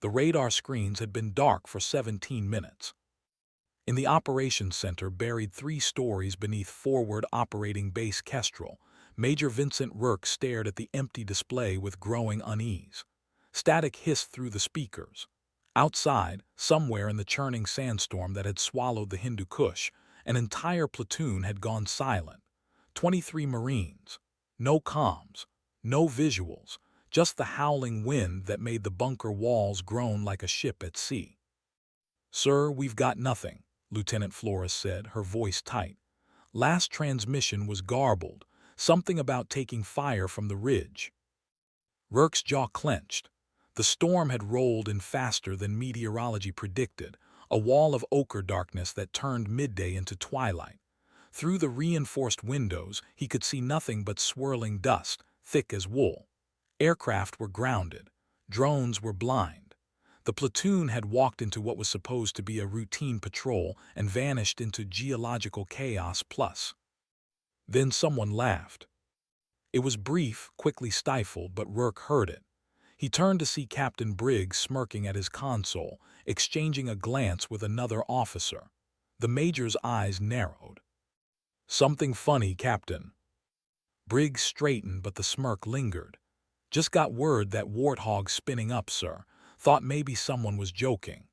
The radar screens had been dark for 17 minutes. In the operations center, buried 3 stories beneath forward operating base Kestrel, Major Vincent Rourke stared at the empty display with growing unease. Static hissed through the speakers. Outside, somewhere in the churning sandstorm that had swallowed the Hindu Kush, an entire platoon had gone silent. 23 Marines. No comms. No visuals. Just the howling wind that made the bunker walls groan like a ship at sea. "Sir, we've got nothing," Lieutenant Flores said, her voice tight. "Last transmission was garbled, something about taking fire from the ridge." Rourke's jaw clenched. The storm had rolled in faster than meteorology predicted, a wall of ochre darkness that turned midday into twilight. Through the reinforced windows, he could see nothing but swirling dust, thick as wool. Aircraft were grounded. Drones were blind. The platoon had walked into what was supposed to be a routine patrol and vanished into geological chaos plus. Then someone laughed. It was brief, quickly stifled, but Rourke heard it. He turned to see Captain Briggs smirking at his console, exchanging a glance with another officer. The major's eyes narrowed. "Something funny, Captain." Briggs straightened, but the smirk lingered. "Just got word that Warthog's spinning up, sir. Thought maybe someone was joking."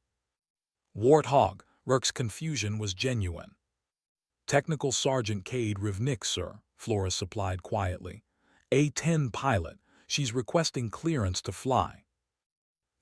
"Warthog?" Rourke's confusion was genuine. "Technical Sergeant Cade Rivnik, sir," Flores supplied quietly. "A-10 pilot. She's requesting clearance to fly."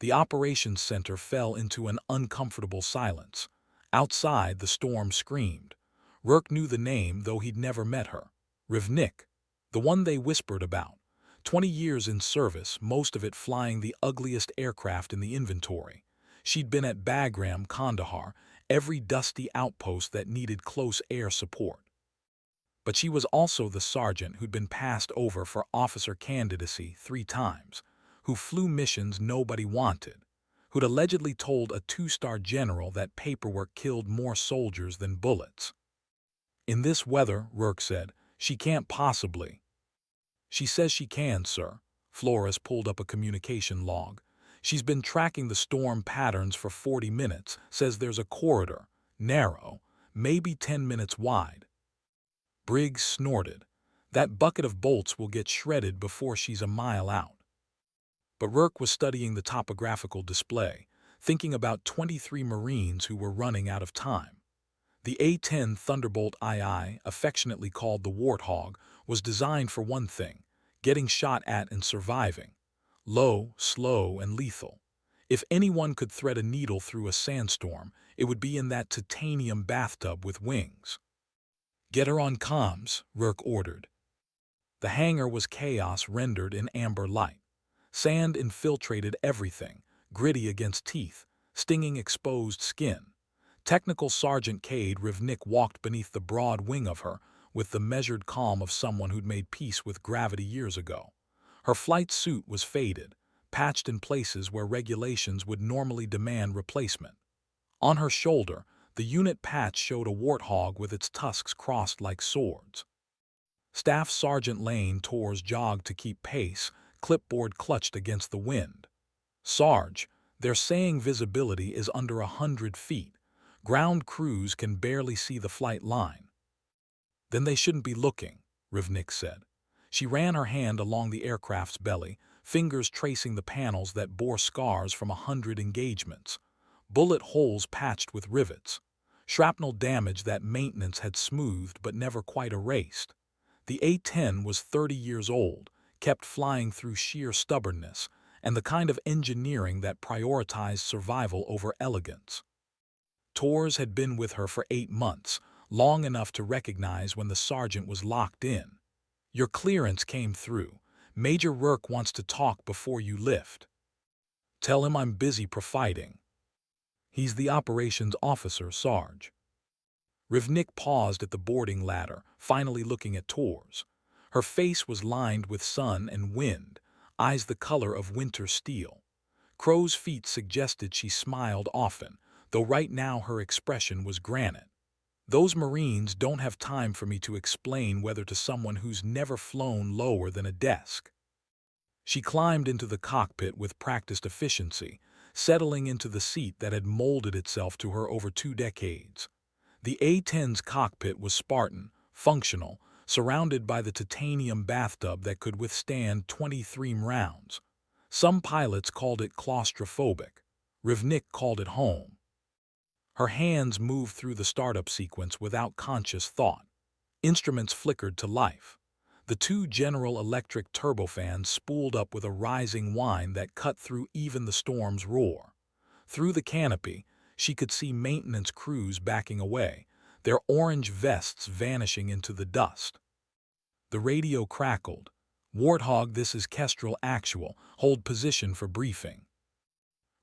The operations center fell into an uncomfortable silence. Outside, the storm screamed. Rourke knew the name, though he'd never met her. Rivnik, the one they whispered about. 20 years in service, most of it flying the ugliest aircraft in the inventory. She'd been at Bagram, Kandahar, every dusty outpost that needed close air support. But she was also the sergeant who'd been passed over for officer candidacy 3 times, who flew missions nobody wanted, who'd allegedly told a 2-star general that paperwork killed more soldiers than bullets. "In this weather," Rourke said, "she can't possibly." "She says she can, sir." Flores pulled up a communication log. "She's been tracking the storm patterns for 40 minutes, says there's a corridor, narrow, maybe 10 minutes wide." Briggs snorted. "That bucket of bolts will get shredded before she's a mile out." But Rourke was studying the topographical display, thinking about 23 Marines who were running out of time. The A-10 Thunderbolt II, affectionately called the Warthog, was designed for one thing: getting shot at and surviving. Low, slow, and lethal. If anyone could thread a needle through a sandstorm, it would be in that titanium bathtub with wings. "Get her on comms," Rourke ordered. The hangar was chaos rendered in amber light. Sand infiltrated everything, gritty against teeth, stinging exposed skin. Technical Sergeant Cade Rivnik walked beneath the broad wing of her, with the measured calm of someone who'd made peace with gravity years ago. Her flight suit was faded, patched in places where regulations would normally demand replacement. On her shoulder, the unit patch showed a warthog with its tusks crossed like swords. Staff Sergeant Lane Torres jogged to keep pace, clipboard clutched against the wind. "Sarge, they're saying visibility is under 100 feet. Ground crews can barely see the flight line." "Then they shouldn't be looking," Rivnik said. She ran her hand along the aircraft's belly, fingers tracing the panels that bore scars from 100 engagements. Bullet holes patched with rivets. Shrapnel damage that maintenance had smoothed but never quite erased. The A-10 was 30 years old, kept flying through sheer stubbornness, and the kind of engineering that prioritized survival over elegance. Torres had been with her for 8 months, long enough to recognize when the sergeant was locked in. "Your clearance came through. Major Rourke wants to talk before you lift." "Tell him I'm busy profiting." "He's the operations officer, Sarge." Rivnik paused at the boarding ladder, finally looking at Torres. Her face was lined with sun and wind, eyes the color of winter steel. Crow's feet suggested she smiled often, though right now her expression was granite. "Those Marines don't have time for me to explain whether to someone who's never flown lower than a desk." She climbed into the cockpit with practiced efficiency, settling into the seat that had molded itself to her over 2 decades. The A-10's cockpit was Spartan, functional, surrounded by the titanium bathtub that could withstand 23 rounds. Some pilots called it claustrophobic. Rivnik called it home. Her hands moved through the startup sequence without conscious thought. Instruments flickered to life. The two General Electric turbofans spooled up with a rising whine that cut through even the storm's roar. Through the canopy, she could see maintenance crews backing away, their orange vests vanishing into the dust. The radio crackled. "Warthog, this is Kestrel Actual. Hold position for briefing."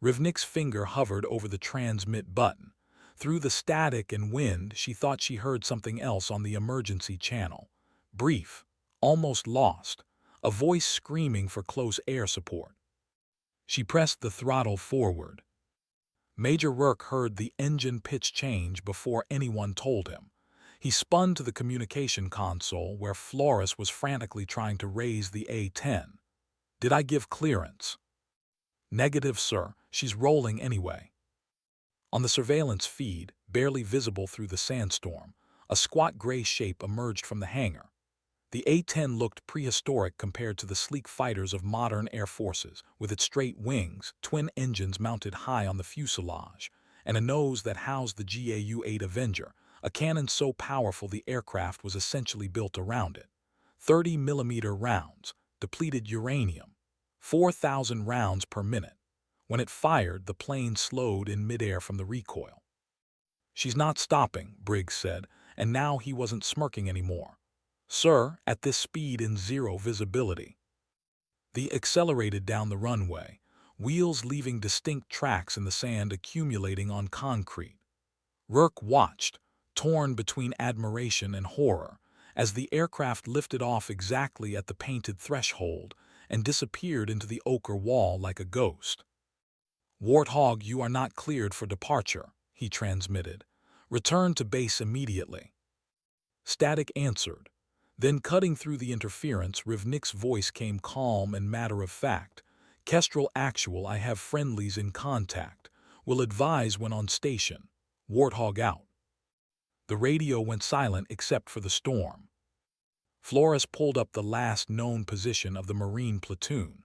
Rivnik's finger hovered over the transmit button. Through the static and wind, she thought she heard something else on the emergency channel. Brief. Almost lost. A voice screaming for close air support. She pressed the throttle forward. Major Rourke heard the engine pitch change before anyone told him. He spun to the communication console where Flores was frantically trying to raise the A-10. "Did I give clearance?" "Negative, sir. She's rolling anyway." On the surveillance feed, barely visible through the sandstorm, a squat gray shape emerged from the hangar. The A-10 looked prehistoric compared to the sleek fighters of modern air forces, with its straight wings, twin engines mounted high on the fuselage, and a nose that housed the GAU-8 Avenger, a cannon so powerful the aircraft was essentially built around it. 30mm rounds, depleted uranium, 4,000 rounds per minute. When it fired, the plane slowed in midair from the recoil. "She's not stopping," Briggs said, and now he wasn't smirking anymore. "Sir, at this speed in zero visibility." They accelerated down the runway, wheels leaving distinct tracks in the sand accumulating on concrete. Rourke watched, torn between admiration and horror, as the aircraft lifted off exactly at the painted threshold and disappeared into the ochre wall like a ghost. "Warthog, you are not cleared for departure," he transmitted. "Return to base immediately." Static answered. Then, cutting through the interference, Rivnik's voice came calm and matter-of-fact. "Kestrel Actual, I have friendlies in contact. Will advise when on station. Warthog out." The radio went silent except for the storm. Flores pulled up the last known position of the Marine platoon.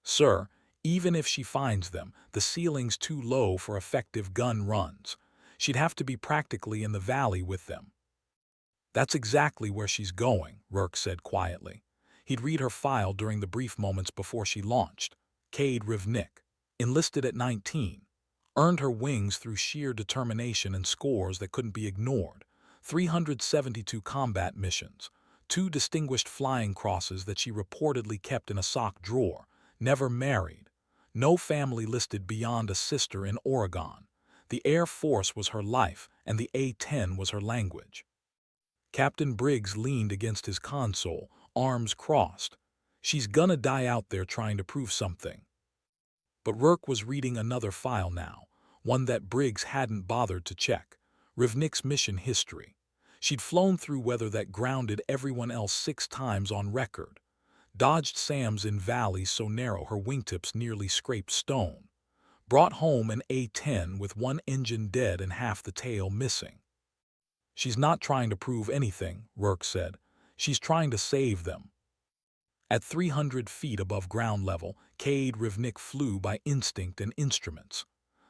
"Sir, even if she finds them, the ceiling's too low for effective gun runs. She'd have to be practically in the valley with them." "That's exactly where she's going," Rourke said quietly. He'd read her file during the brief moments before she launched. Cade Rivnik, enlisted at 19, earned her wings through sheer determination and scores that couldn't be ignored. 372 combat missions, 2 distinguished flying crosses that she reportedly kept in a sock drawer, never married, no family listed beyond a sister in Oregon. The Air Force was her life, and the A-10 was her language. Captain Briggs leaned against his console, arms crossed. "She's gonna die out there trying to prove something." But Rourke was reading another file now, one that Briggs hadn't bothered to check. Rivnik's mission history. She'd flown through weather that grounded everyone else 6 times on record. Dodged SAMs in valleys so narrow her wingtips nearly scraped stone. Brought home an A-10 with 1 engine dead and half the tail missing. "She's not trying to prove anything," Rourke said. "She's trying to save them." At 300 feet above ground level, Cade Rivnik flew by instinct and instruments.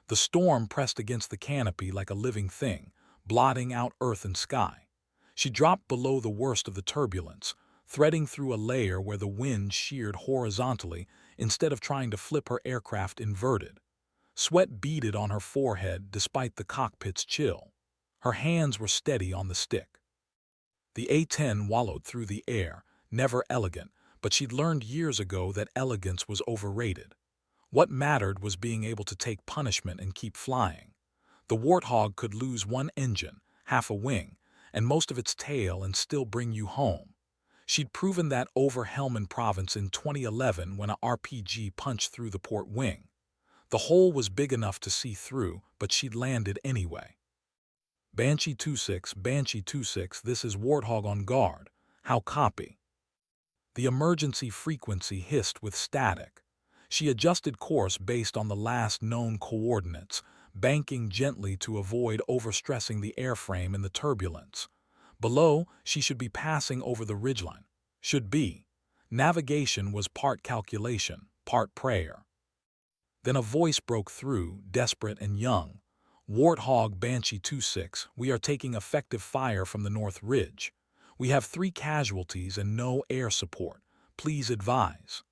The storm pressed against the canopy like a living thing, blotting out earth and sky. She dropped below the worst of the turbulence, threading through a layer where the wind sheared horizontally instead of trying to flip her aircraft inverted. Sweat beaded on her forehead despite the cockpit's chill. Her hands were steady on the stick. The A-10 wallowed through the air, never elegant, but she'd learned years ago that elegance was overrated. What mattered was being able to take punishment and keep flying. The Warthog could lose 1 engine, half a wing, and most of its tail and still bring you home. She'd proven that over Helmand Province in 2011 when a RPG punched through the port wing. The hole was big enough to see through, but she'd landed anyway. "Banshee 26, Banshee 26, this is Warthog on guard. How copy?" The emergency frequency hissed with static. She adjusted course based on the last known coordinates, banking gently to avoid overstressing the airframe in the turbulence. Below, she should be passing over the ridgeline. Should be. Navigation was part calculation, part prayer. Then a voice broke through, desperate and young. Warthog Banshee 26, we are taking effective fire from the North Ridge. We have 3 casualties and no air support. Please advise.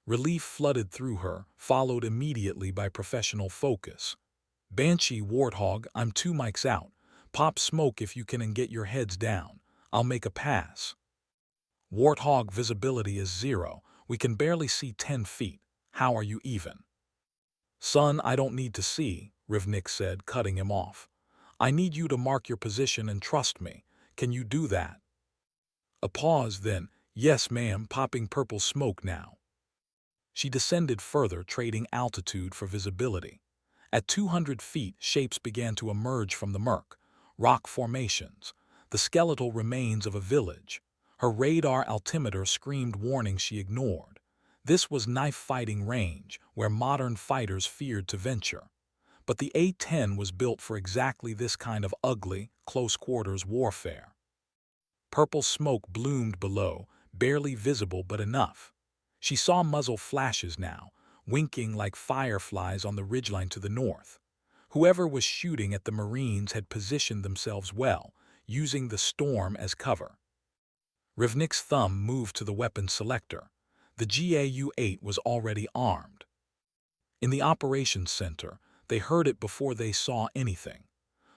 Relief flooded through her, followed immediately by professional focus. Banshee Warthog, I'm 2 mics out. Pop smoke if you can and get your heads down. I'll make a pass. Warthog visibility is 0. We can barely see 10 feet. How are you even? Son, I don't need to see, Rivnik said, cutting him off. I need you to mark your position and trust me. Can you do that? A pause, then, yes ma'am, popping purple smoke now. She descended further, trading altitude for visibility. At 200 feet, shapes began to emerge from the murk. Rock formations. The skeletal remains of a village. Her radar altimeter screamed warnings she ignored. This was knife-fighting range, where modern fighters feared to venture. But the A-10 was built for exactly this kind of ugly, close-quarters warfare. Purple smoke bloomed below, barely visible but enough. She saw muzzle flashes now, winking like fireflies on the ridgeline to the north. Whoever was shooting at the Marines had positioned themselves well, using the storm as cover. Rivnik's thumb moved to the weapon selector. The GAU-8 was already armed. In the operations center, they heard it before they saw anything.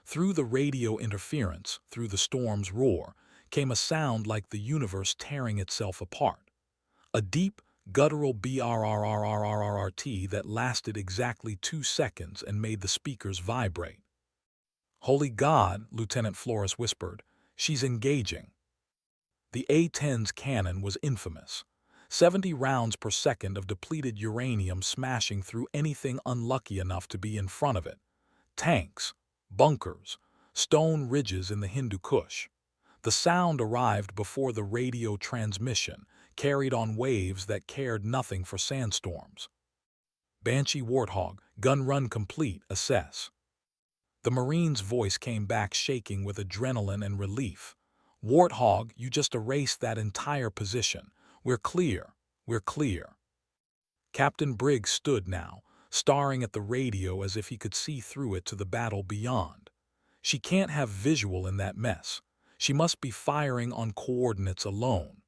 Through the radio interference, through the storm's roar, came a sound like the universe tearing itself apart. A deep, guttural brrrrrrrrt that lasted exactly 2 seconds and made the speakers vibrate. Holy God, Lieutenant Flores whispered, she's engaging. The A-10's cannon was infamous. 70 rounds per second of depleted uranium smashing through anything unlucky enough to be in front of it. Tanks, bunkers, stone ridges in the Hindu Kush. The sound arrived before the radio transmission, carried on waves that cared nothing for sandstorms. Banshee Warthog, gun run complete, assess. The Marine's voice came back shaking with adrenaline and relief. Warthog, you just erased that entire position. We're clear. We're clear. Captain Briggs stood now, staring at the radio as if he could see through it to the battle beyond. She can't have visual in that mess. She must be firing on coordinates alone.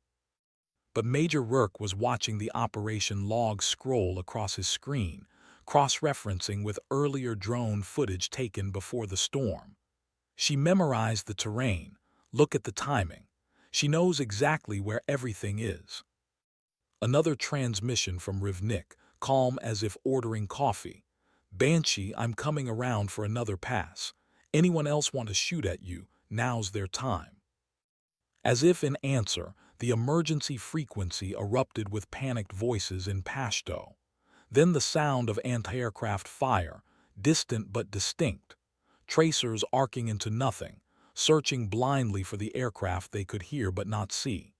But Major Rourke was watching the operation log scroll across his screen, cross-referencing with earlier drone footage taken before the storm. She memorized the terrain. Look at the timing. She knows exactly where everything is. Another transmission from Rivnik, calm as if ordering coffee. Banshee, I'm coming around for another pass. Anyone else want to shoot at you? Now's their time. As if in answer, the emergency frequency erupted with panicked voices in Pashto. Then the sound of anti-aircraft fire, distant but distinct. Tracers arcing into nothing, searching blindly for the aircraft they could hear but not see.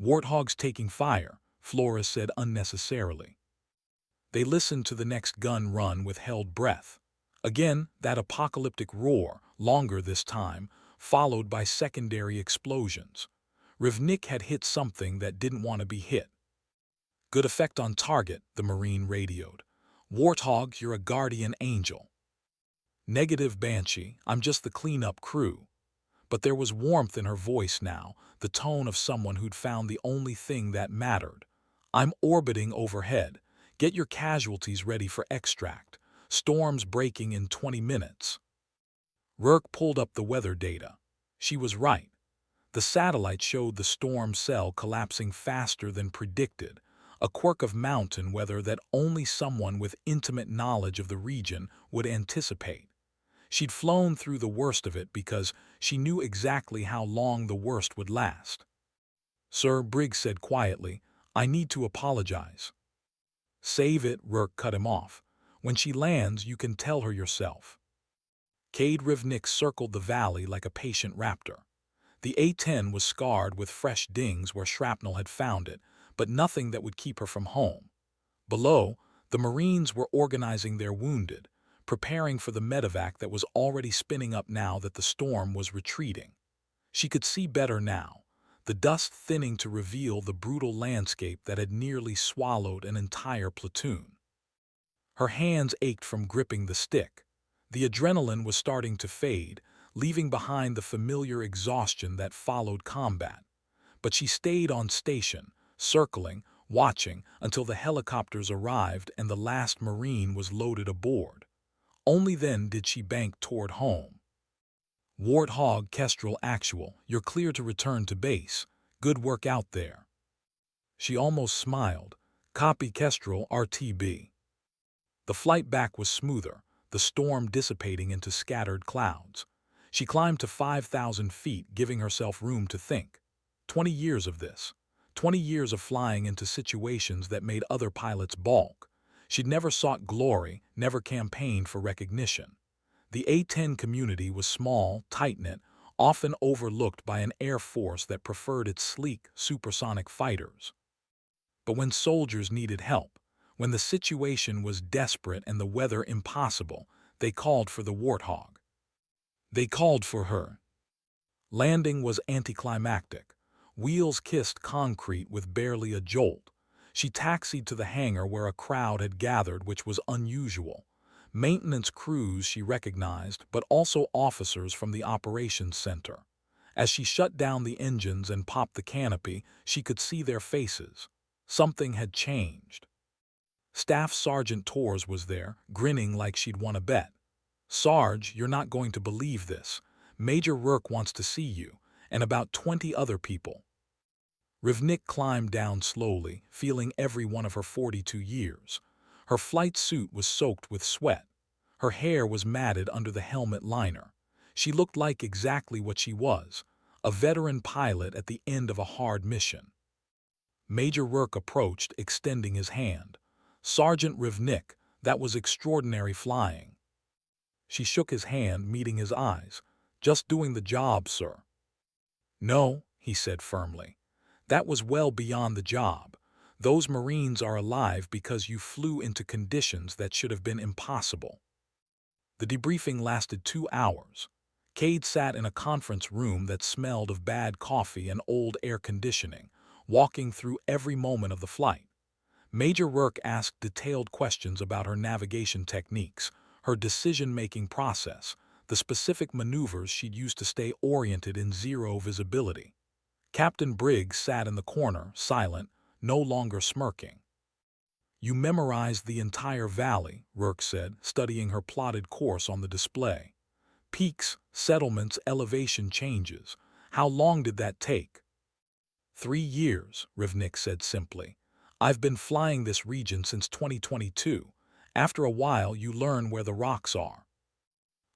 Warthogs taking fire, Flores said unnecessarily. They listened to the next gun run with held breath. Again, that apocalyptic roar, longer this time, followed by secondary explosions. Rivnik had hit something that didn't want to be hit. Good effect on target, the Marine radioed. Warthog, you're a guardian angel. Negative, Banshee, I'm just the cleanup crew. But there was warmth in her voice now, the tone of someone who'd found the only thing that mattered. I'm orbiting overhead. Get your casualties ready for extract. Storm's breaking in 20 minutes. Rourke pulled up the weather data. She was right. The satellite showed the storm cell collapsing faster than predicted, a quirk of mountain weather that only someone with intimate knowledge of the region would anticipate. She'd flown through the worst of it because she knew exactly how long the worst would last. Sir, Briggs said quietly, I need to apologize. Save it, Rourke cut him off. When she lands, you can tell her yourself. Cade Rivnik circled the valley like a patient raptor. The A-10 was scarred with fresh dings where shrapnel had found it, but nothing that would keep her from home. Below, the Marines were organizing their wounded, preparing for the medevac that was already spinning up now that the storm was retreating. She could see better now, the dust thinning to reveal the brutal landscape that had nearly swallowed an entire platoon. Her hands ached from gripping the stick. The adrenaline was starting to fade, leaving behind the familiar exhaustion that followed combat. But she stayed on station, circling, watching until the helicopters arrived and the last Marine was loaded aboard. Only then did she bank toward home. Warthog Kestrel Actual, you're clear to return to base. Good work out there. She almost smiled. Copy Kestrel RTB. The flight back was smoother, the storm dissipating into scattered clouds. She climbed to 5,000 feet, giving herself room to think. 20 years of this. 20 years of flying into situations that made other pilots balk. She'd never sought glory, never campaigned for recognition. The A-10 community was small, tight-knit, often overlooked by an air force that preferred its sleek, supersonic fighters. But when soldiers needed help, when the situation was desperate and the weather impossible, they called for the Warthog. They called for her. Landing was anticlimactic. Wheels kissed concrete with barely a jolt. She taxied to the hangar where a crowd had gathered, which was unusual. Maintenance crews she recognized, but also officers from the operations center. As she shut down the engines and popped the canopy, she could see their faces. Something had changed. Staff Sergeant Torres was there, grinning like she'd won a bet. "Sarge, you're not going to believe this. Major Rourke wants to see you, and about 20 other people." Rivnik climbed down slowly, feeling every one of her 42 years. Her flight suit was soaked with sweat. Her hair was matted under the helmet liner. She looked like exactly what she was, a veteran pilot at the end of a hard mission. Major Rourke approached, extending his hand. "Sergeant Rivnik, that was extraordinary flying." She shook his hand, meeting his eyes. "Just doing the job, sir." "No," he said firmly. "That was well beyond the job. Those Marines are alive because you flew into conditions that should have been impossible." The debriefing lasted 2 hours. Cade sat in a conference room that smelled of bad coffee and old air conditioning, walking through every moment of the flight. Major Rourke asked detailed questions about her navigation techniques, her decision-making process, the specific maneuvers she'd used to stay oriented in zero visibility. Captain Briggs sat in the corner, silent, no longer smirking. "You memorized the entire valley," Rourke said, studying her plotted course on the display. "Peaks, settlements, elevation changes. How long did that take?" 3 years, Rivnik said simply. "I've been flying this region since 2022. After a while, you learn where the rocks are."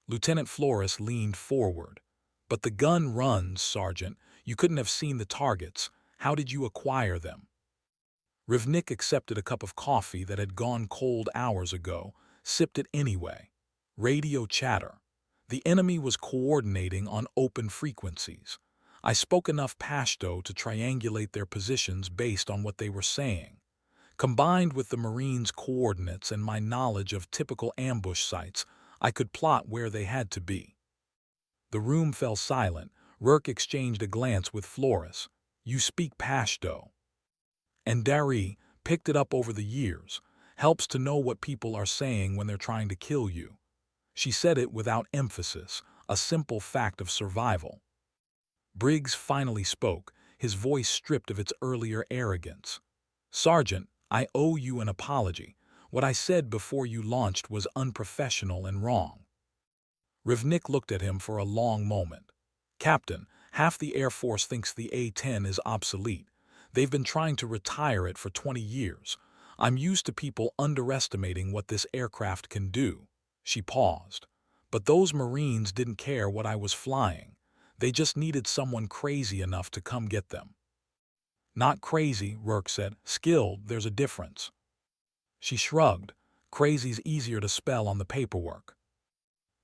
Lieutenant Flores leaned forward. "But the gun runs, Sergeant. You couldn't have seen the targets. How did you acquire them?" Rivnik accepted a cup of coffee that had gone cold hours ago, sipped it anyway. Radio chatter. The enemy was coordinating on open frequencies. I spoke enough Pashto to triangulate their positions based on what they were saying. Combined with the Marines' coordinates and my knowledge of typical ambush sites, I could plot where they had to be. The room fell silent. Rourke exchanged a glance with Flores. "You speak Pashto." And Dari picked it up over the years. "Helps to know what people are saying when they're trying to kill you." She said it without emphasis, a simple fact of survival. Briggs finally spoke, his voice stripped of its earlier arrogance. "Sergeant, I owe you an apology. What I said before you launched was unprofessional and wrong." Rivnik looked at him for a long moment. "Captain, half the Air Force thinks the A-10 is obsolete. They've been trying to retire it for 20 years. I'm used to people underestimating what this aircraft can do." She paused. "But those Marines didn't care what I was flying. They just needed someone crazy enough to come get them." "Not crazy," Rourke said. "Skilled, there's a difference." She shrugged. "Crazy's easier to spell on the paperwork."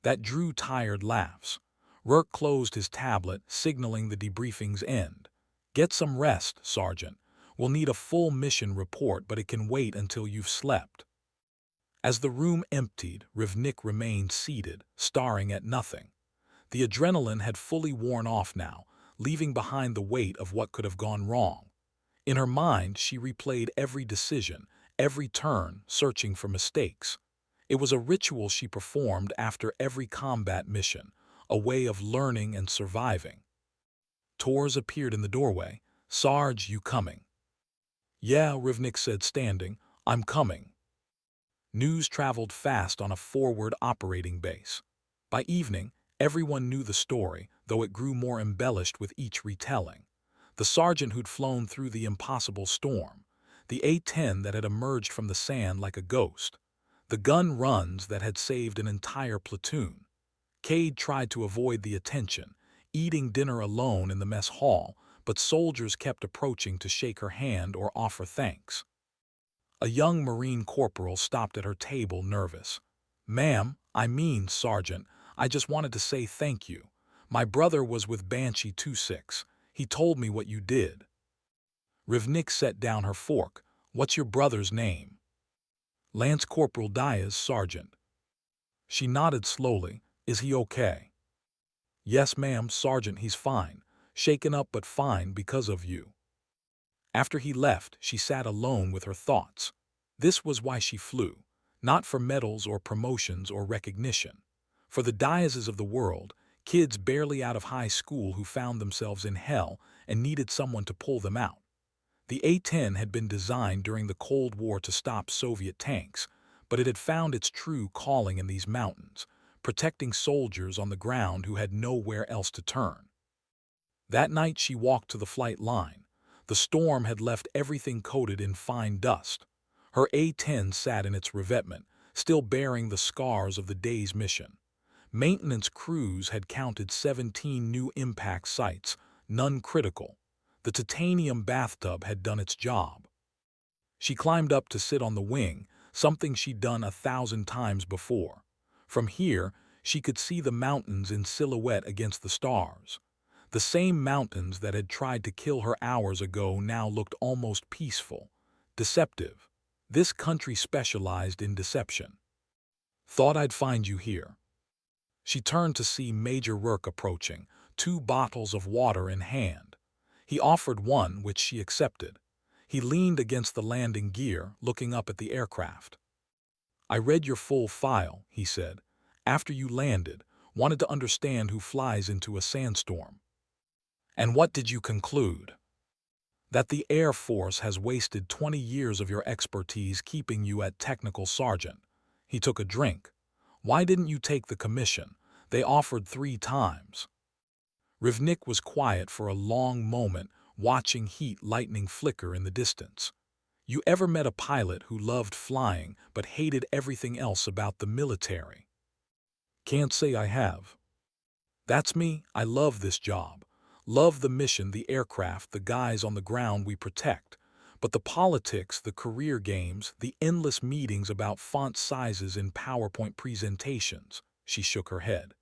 That drew tired laughs. Rourke closed his tablet, signaling the debriefing's end. "Get some rest, Sergeant. We'll need a full mission report, but it can wait until you've slept." As the room emptied, Rivnik remained seated, staring at nothing. The adrenaline had fully worn off now, leaving behind the weight of what could have gone wrong. In her mind, she replayed every decision, every turn, searching for mistakes. It was a ritual she performed after every combat mission, a way of learning and surviving. Tors appeared in the doorway. "Sarge, you coming?" "Yeah," Rivnik said, standing. "I'm coming." News traveled fast on a forward operating base. By evening, everyone knew the story, though it grew more embellished with each retelling. The sergeant who'd flown through the impossible storm, the A-10 that had emerged from the sand like a ghost, the gun runs that had saved an entire platoon. Cade tried to avoid the attention, eating dinner alone in the mess hall, but soldiers kept approaching to shake her hand or offer thanks. A young Marine corporal stopped at her table, nervous. Sergeant, I just wanted to say thank you. My brother was with Banshee 26. He told me what you did." Rivnik set down her fork. "What's your brother's name?" "Lance Corporal Diaz, Sergeant." She nodded slowly. "Is he okay?" "Yes, ma'am, Sergeant, he's fine. Shaken up but fine because of you." After he left, she sat alone with her thoughts. This was why she flew, not for medals or promotions or recognition. For the Diazes of the world, kids barely out of high school who found themselves in hell and needed someone to pull them out. The A-10 had been designed during the Cold War to stop Soviet tanks, but it had found its true calling in these mountains, protecting soldiers on the ground who had nowhere else to turn. That night she walked to the flight line. The storm had left everything coated in fine dust. Her A-10 sat in its revetment, still bearing the scars of the day's mission. Maintenance crews had counted 17 new impact sites, none critical. The titanium bathtub had done its job. She climbed up to sit on the wing, something she'd done 1,000 times before. From here, she could see the mountains in silhouette against the stars. The same mountains that had tried to kill her hours ago now looked almost peaceful, deceptive. This country specialized in deception. "Thought I'd find you here." She turned to see Major Rourke approaching, 2 bottles of water in hand. He offered one, which she accepted. He leaned against the landing gear, looking up at the aircraft. "I read your full file," he said. "After you landed, wanted to understand who flies into a sandstorm." "And what did you conclude?" "That the Air Force has wasted 20 years of your expertise keeping you at technical sergeant." He took a drink. "Why didn't you take the commission? They offered 3 times." Rivnik was quiet for a long moment, watching heat lightning flicker in the distance. "You ever met a pilot who loved flying but hated everything else about the military?" "Can't say I have." "That's me. I love this job. Love the mission, the aircraft, the guys on the ground we protect. But the politics, the career games, the endless meetings about font sizes in PowerPoint presentations." She shook her head.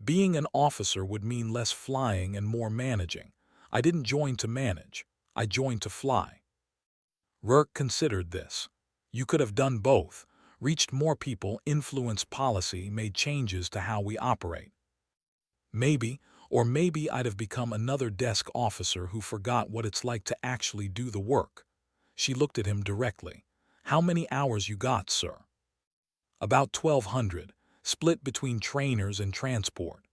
"Being an officer would mean less flying and more managing. I didn't join to manage. I joined to fly." Rourke considered this. "You could have done both. Reached more people, influenced policy, made changes to how we operate." "Maybe. Or maybe I'd have become another desk officer who forgot what it's like to actually do the work." She looked at him directly. "How many hours you got, sir?" "About 1,200, split between trainers and transport."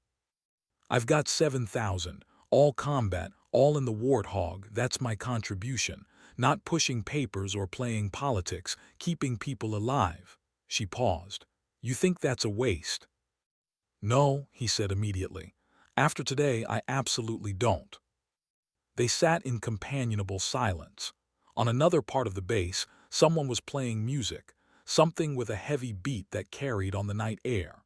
"I've got 7,000, all combat, all in the Warthog. That's my contribution. Not pushing papers or playing politics, keeping people alive." She paused. "You think that's a waste?" "No," he said immediately. "After today, I absolutely don't." They sat in companionable silence. On another part of the base, someone was playing music, something with a heavy beat that carried on the night air.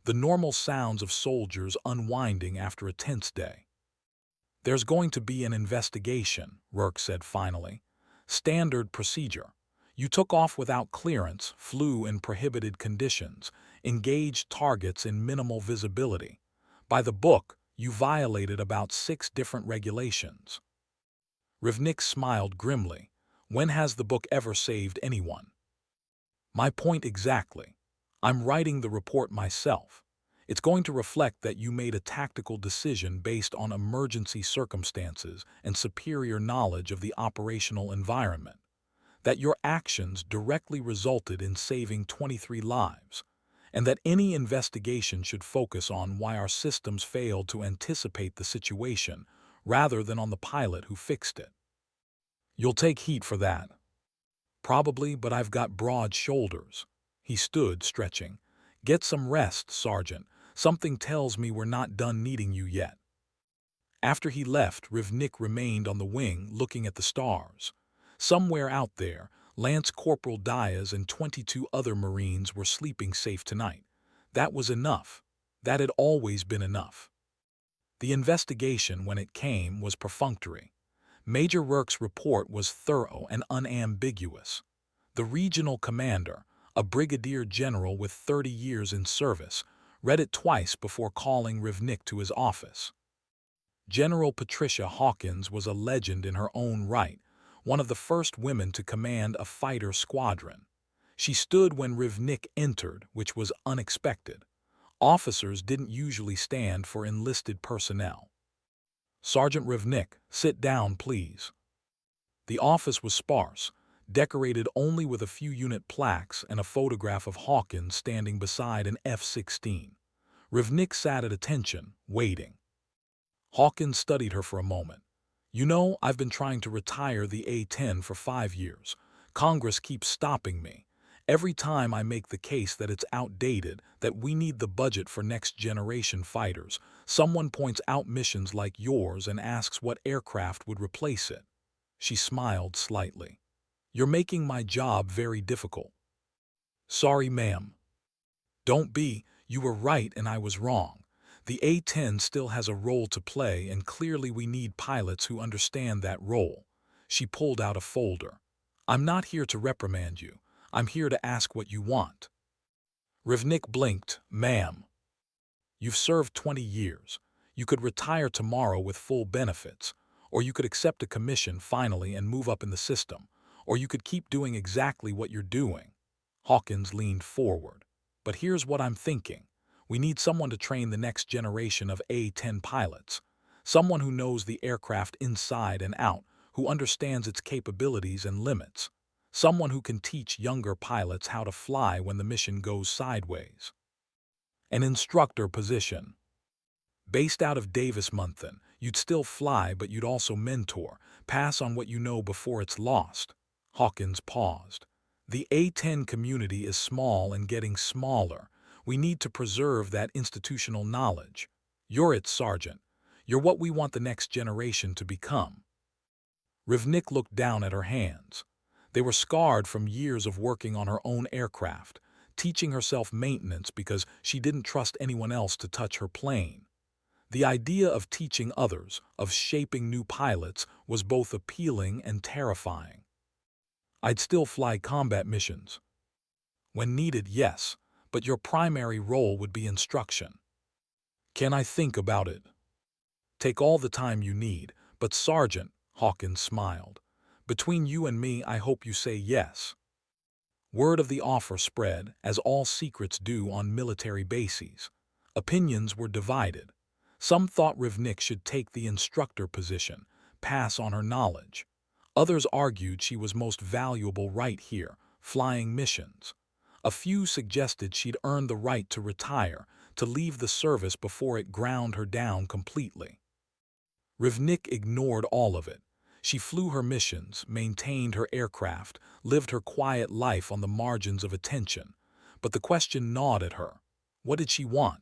The normal sounds of soldiers unwinding after a tense day. "There's going to be an investigation," Rourke said finally. "Standard procedure. You took off without clearance, flew in prohibited conditions, engaged targets in minimal visibility. By the book, you violated about 6 different regulations." Rivnik smiled grimly. When has the book ever saved anyone? My point exactly. I'm writing the report myself. It's going to reflect that you made a tactical decision based on emergency circumstances and superior knowledge of the operational environment. That your actions directly resulted in saving 23 lives, and that any investigation should focus on why our systems failed to anticipate the situation rather than on the pilot who fixed it. You'll take heat for that. Probably, but I've got broad shoulders. He stood, stretching. Get some rest, Sergeant. Something tells me we're not done needing you yet. After he left, Rivnik remained on the wing looking at the stars. Somewhere out there, Lance Corporal Diaz and 22 other Marines were sleeping safe tonight. That was enough. That had always been enough. The investigation, when it came, was perfunctory. Major Rourke's report was thorough and unambiguous. The regional commander, a brigadier general with 30 years in service, read it twice before calling Rivnik to his office. General Patricia Hawkins was a legend in her own right, one of the first women to command a fighter squadron. She stood when Rivnik entered, which was unexpected. Officers didn't usually stand for enlisted personnel. Sergeant Rivnik, sit down, please. The office was sparse, decorated only with a few unit plaques and a photograph of Hawkins standing beside an F-16. Rivnik sat at attention, waiting. Hawkins studied her for a moment. You know, I've been trying to retire the A-10 for 5 years. Congress keeps stopping me. Every time I make the case that it's outdated, that we need the budget for next-generation fighters, someone points out missions like yours and asks what aircraft would replace it. She smiled slightly. You're making my job very difficult. Sorry, ma'am. Don't be. You were right and I was wrong. The A-10 still has a role to play, and clearly we need pilots who understand that role. She pulled out a folder. I'm not here to reprimand you. I'm here to ask what you want. Rivnik blinked. Ma'am. You've served 20 years. You could retire tomorrow with full benefits, or you could accept a commission finally and move up in the system, or you could keep doing exactly what you're doing. Hawkins leaned forward. But here's what I'm thinking. We need someone to train the next generation of A-10 pilots. Someone who knows the aircraft inside and out, who understands its capabilities and limits. Someone who can teach younger pilots how to fly when the mission goes sideways. An instructor position. Based out of Davis-Monthan, you'd still fly, but you'd also mentor, pass on what you know before it's lost. Hawkins paused. The A-10 community is small and getting smaller. We need to preserve that institutional knowledge. You're it, Sergeant. You're what we want the next generation to become. Rivnik looked down at her hands. They were scarred from years of working on her own aircraft, teaching herself maintenance because she didn't trust anyone else to touch her plane. The idea of teaching others, of shaping new pilots, was both appealing and terrifying. I'd still fly combat missions. When needed, yes, but your primary role would be instruction. Can I think about it? Take all the time you need, but Sergeant, Hawkins smiled. Between you and me, I hope you say yes. Word of the offer spread, as all secrets do on military bases. Opinions were divided. Some thought Rivnik should take the instructor position, pass on her knowledge. Others argued she was most valuable right here, flying missions. A few suggested she'd earned the right to retire, to leave the service before it ground her down completely. Rivnik ignored all of it. She flew her missions, maintained her aircraft, lived her quiet life on the margins of attention. But the question gnawed at her. What did she want?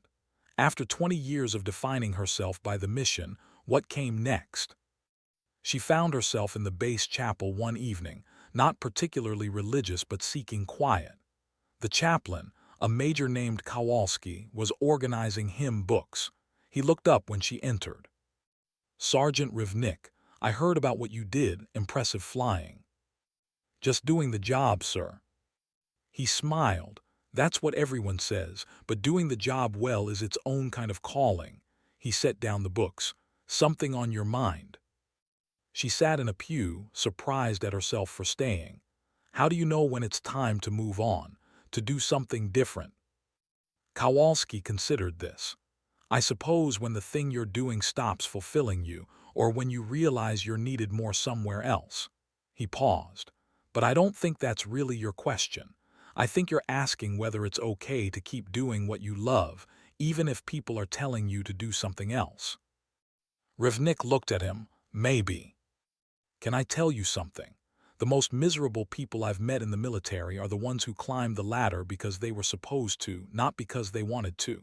After 20 years of defining herself by the mission, what came next? She found herself in the base chapel one evening, not particularly religious but seeking quiet. The chaplain, a major named Kowalski, was organizing hymn books. He looked up when she entered. Sergeant Rivnik, I heard about what you did, impressive flying. Just doing the job, sir. He smiled. That's what everyone says, but doing the job well is its own kind of calling. He set down the books. Something on your mind? She sat in a pew, surprised at herself for staying. How do you know when it's time to move on, to do something different? Kowalski considered this. I suppose when the thing you're doing stops fulfilling you, or when you realize you're needed more somewhere else. He paused. But I don't think that's really your question. I think you're asking whether it's okay to keep doing what you love, even if people are telling you to do something else. Rivnik looked at him. Maybe. Can I tell you something? The most miserable people I've met in the military are the ones who climbed the ladder because they were supposed to, not because they wanted to.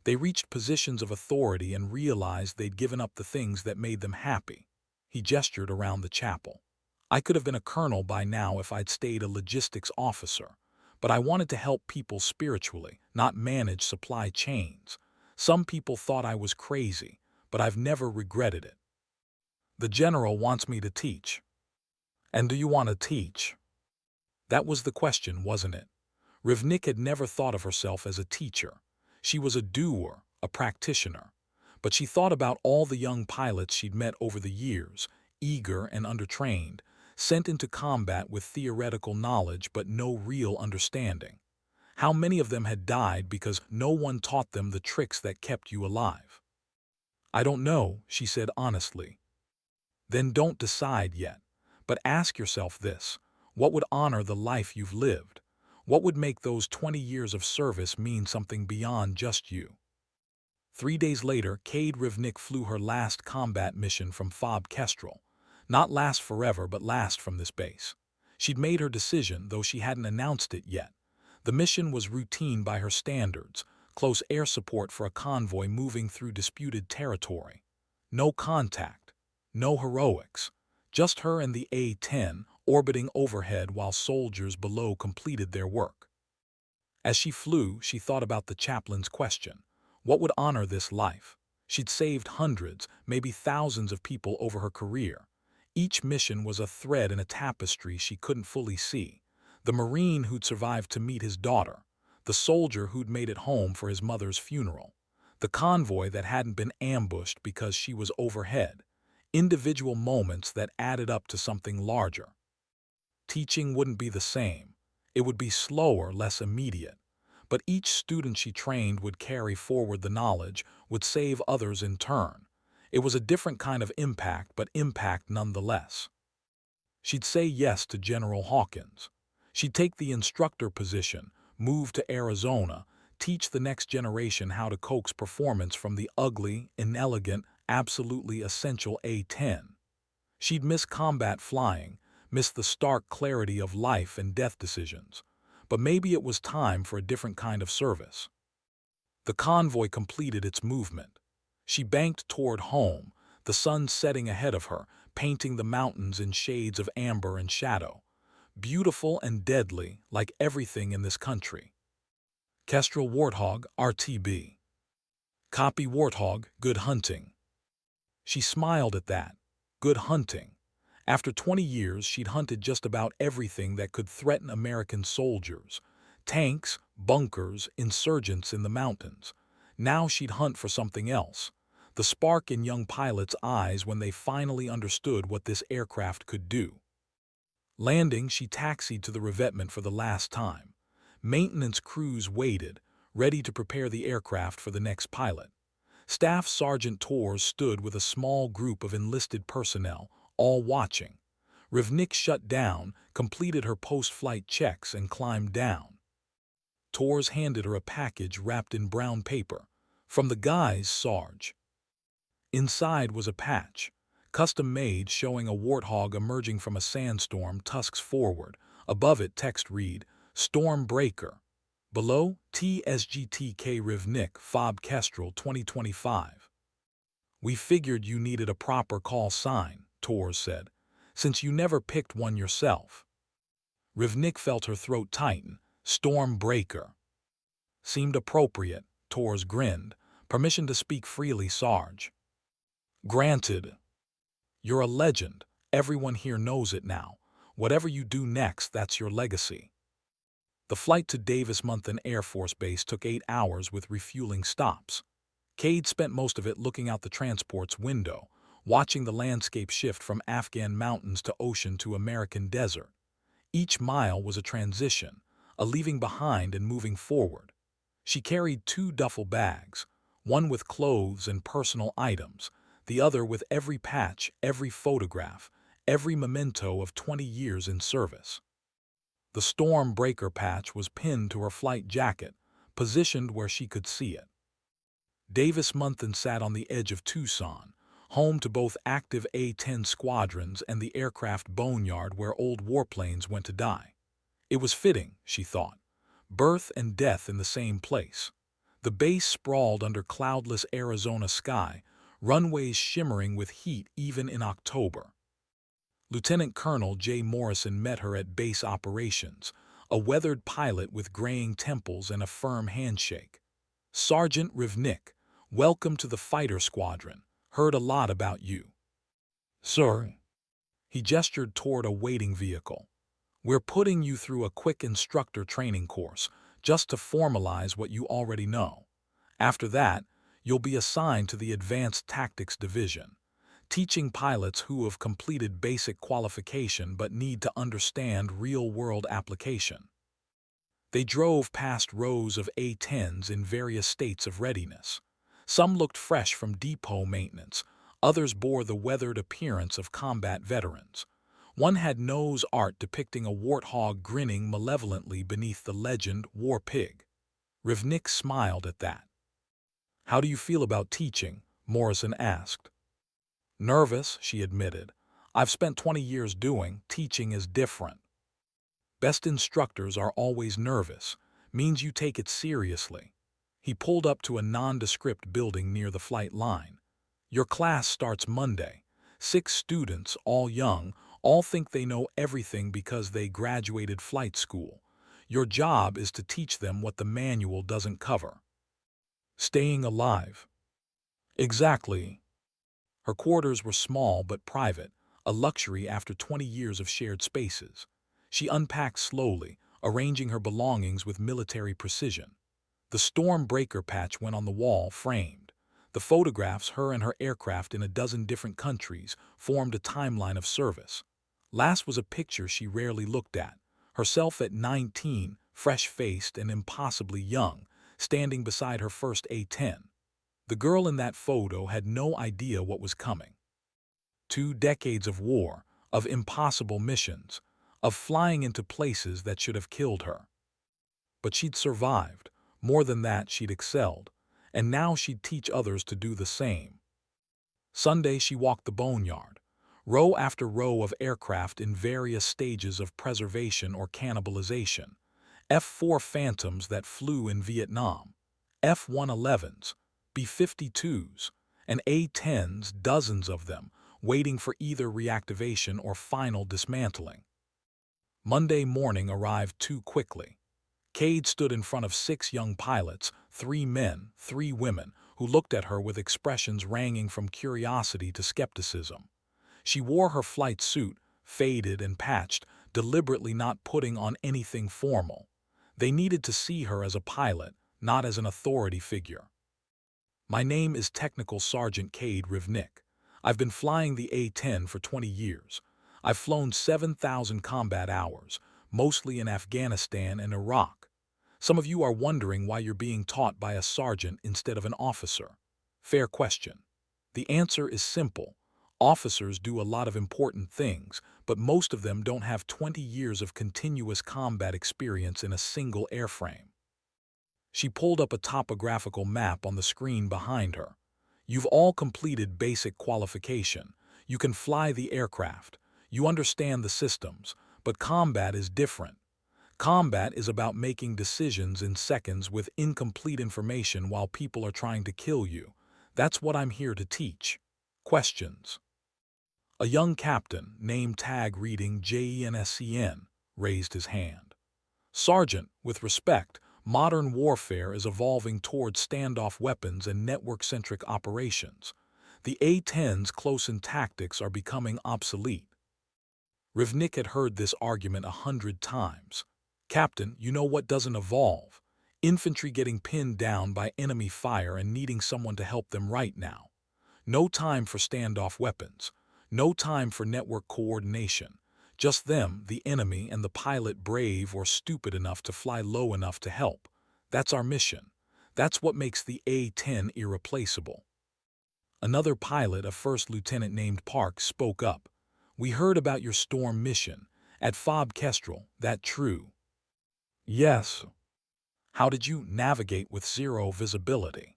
They reached positions of authority and realized they'd given up the things that made them happy. He gestured around the chapel. I could have been a colonel by now if I'd stayed a logistics officer, but I wanted to help people spiritually, not manage supply chains. Some people thought I was crazy, but I've never regretted it. The general wants me to teach. And do you want to teach? That was the question, wasn't it? Rivnik had never thought of herself as a teacher. She was a doer, a practitioner. But she thought about all the young pilots she'd met over the years, eager and undertrained, sent into combat with theoretical knowledge but no real understanding. How many of them had died because no one taught them the tricks that kept you alive? I don't know, she said honestly. Then don't decide yet. But ask yourself this: what would honor the life you've lived? What would make those 20 years of service mean something beyond just you? 3 days later, Cade Rivnik flew her last combat mission from Fob Kestrel. Not last forever, but last from this base. She'd made her decision, though she hadn't announced it yet. The mission was routine by her standards, close air support for a convoy moving through disputed territory. No contact, no heroics. Just her and the A-10 orbiting overhead while soldiers below completed their work. As she flew, she thought about the chaplain's question. What would honor this life? She'd saved hundreds, maybe thousands of people over her career. Each mission was a thread in a tapestry she couldn't fully see. The Marine who'd survived to meet his daughter. The soldier who'd made it home for his mother's funeral. The convoy that hadn't been ambushed because she was overhead. Individual moments that added up to something larger. Teaching wouldn't be the same. It would be slower, less immediate. But each student she trained would carry forward the knowledge, would save others in turn. It was a different kind of impact, but impact nonetheless. She'd say yes to General Hawkins. She'd take the instructor position, move to Arizona, teach the next generation how to coax performance from the ugly, inelegant, absolutely essential A-10. She'd miss combat flying, miss the stark clarity of life and death decisions. But maybe it was time for a different kind of service. The convoy completed its movement. She banked toward home, the sun setting ahead of her, painting the mountains in shades of amber and shadow. Beautiful and deadly, like everything in this country. Kestrel Warthog, RTB. Copy Warthog, good hunting. She smiled at that. Good hunting. After 20 years, she'd hunted just about everything that could threaten American soldiers. Tanks, bunkers, insurgents in the mountains. Now she'd hunt for something else. The spark in young pilots' eyes when they finally understood what this aircraft could do. Landing, she taxied to the revetment for the last time. Maintenance crews waited, ready to prepare the aircraft for the next pilot. Staff Sergeant Torres stood with a small group of enlisted personnel, all watching. Rivnik shut down, completed her post-flight checks, and climbed down. Torres handed her a package wrapped in brown paper. From the guys, Sarge. Inside was a patch, custom-made, showing a warthog emerging from a sandstorm, tusks forward. Above it, text read, Storm Breaker. Below, TSGTK Rivnik, Fob Kestrel 2025. We figured you needed a proper call sign, Torres said, since you never picked one yourself. Rivnik felt her throat tighten. Storm Breaker. Seemed appropriate, Torres grinned. Permission to speak freely, Sarge. Granted. You're a legend. Everyone here knows it now. Whatever you do next, that's your legacy. The flight to Davis-Monthan Air Force Base took 8 hours with refueling stops. Cade spent most of it looking out the transport's window, watching the landscape shift from Afghan mountains to ocean to American desert. Each mile was a transition, a leaving behind and moving forward. She carried 2 duffel bags, one with clothes and personal items, the other with every patch, every photograph, every memento of 20 years in service. The storm breaker patch was pinned to her flight jacket, positioned where she could see it. Davis Monthan sat on the edge of Tucson, home to both active A-10 squadrons and the aircraft boneyard where old warplanes went to die. It was fitting, she thought. Birth and death in the same place. The base sprawled under cloudless Arizona sky, runways shimmering with heat even in October. Lieutenant Colonel J. Morrison met her at base operations, a weathered pilot with graying temples and a firm handshake. "Sergeant Rivnik, welcome to the fighter squadron. Heard a lot about you." "Sir." He gestured toward a waiting vehicle. "We're putting you through a quick instructor training course, just to formalize what you already know. After that, you'll be assigned to the Advanced Tactics Division, teaching pilots who have completed basic qualification but need to understand real-world application." They drove past rows of A-10s in various states of readiness. Some looked fresh from depot maintenance, others bore the weathered appearance of combat veterans. One had nose art depicting a warthog grinning malevolently beneath the legend War Pig. Rivnik smiled at that. "How do you feel about teaching?" Morrison asked. "Nervous," she admitted. "I've spent 20 years teaching is different. Best instructors are always nervous, means you take it seriously." He pulled up to a nondescript building near the flight line. "Your class starts Monday. 6 students, all young, all think they know everything because they graduated flight school. Your job is to teach them what the manual doesn't cover." "Staying alive." "Exactly." Her quarters were small but private, a luxury after 20 years of shared spaces. She unpacked slowly, arranging her belongings with military precision. The storm breaker patch went on the wall, framed. The photographs, her and her aircraft in a dozen different countries, formed a timeline of service. Last was a picture she rarely looked at, herself at 19, fresh-faced and impossibly young, standing beside her first A-10. The girl in that photo had no idea what was coming. 2 decades of war, of impossible missions, of flying into places that should have killed her. But she'd survived. More than that, she'd excelled. And now she'd teach others to do the same. Sunday she walked the boneyard, row after row of aircraft in various stages of preservation or cannibalization. F-4 Phantoms that flew in Vietnam, F-111s, B-52s, and A-10s, dozens of them, waiting for either reactivation or final dismantling. Monday morning arrived too quickly. Cade stood in front of 6 young pilots, 3 men, 3 women, who looked at her with expressions ranging from curiosity to skepticism. She wore her flight suit, faded and patched, deliberately not putting on anything formal. They needed to see her as a pilot, not as an authority figure. "My name is Technical Sergeant Cade Rivnik. I've been flying the A-10 for 20 years. I've flown 7,000 combat hours, mostly in Afghanistan and Iraq. Some of you are wondering why you're being taught by a sergeant instead of an officer. Fair question. The answer is simple. Officers do a lot of important things, but most of them don't have 20 years of continuous combat experience in a single airframe." She pulled up a topographical map on the screen behind her. "You've all completed basic qualification. You can fly the aircraft. You understand the systems, but combat is different. Combat is about making decisions in seconds with incomplete information while people are trying to kill you. That's what I'm here to teach." Questions. A young captain, name tag reading JENSCN, raised his hand. "Sergeant, with respect, modern warfare is evolving towards standoff weapons and network-centric operations. The A-10's close-in tactics are becoming obsolete." Rivnik had heard this argument 100 times. "Captain, you know what doesn't evolve? Infantry getting pinned down by enemy fire and needing someone to help them right now. No time for standoff weapons. No time for network coordination. Just them, the enemy, and the pilot brave or stupid enough to fly low enough to help. That's our mission. That's what makes the A-10 irreplaceable. Another pilot, a first lieutenant named Park, spoke up. "We heard about your storm mission at Fob Kestrel. That true?" "Yes." "How did you navigate with zero visibility?"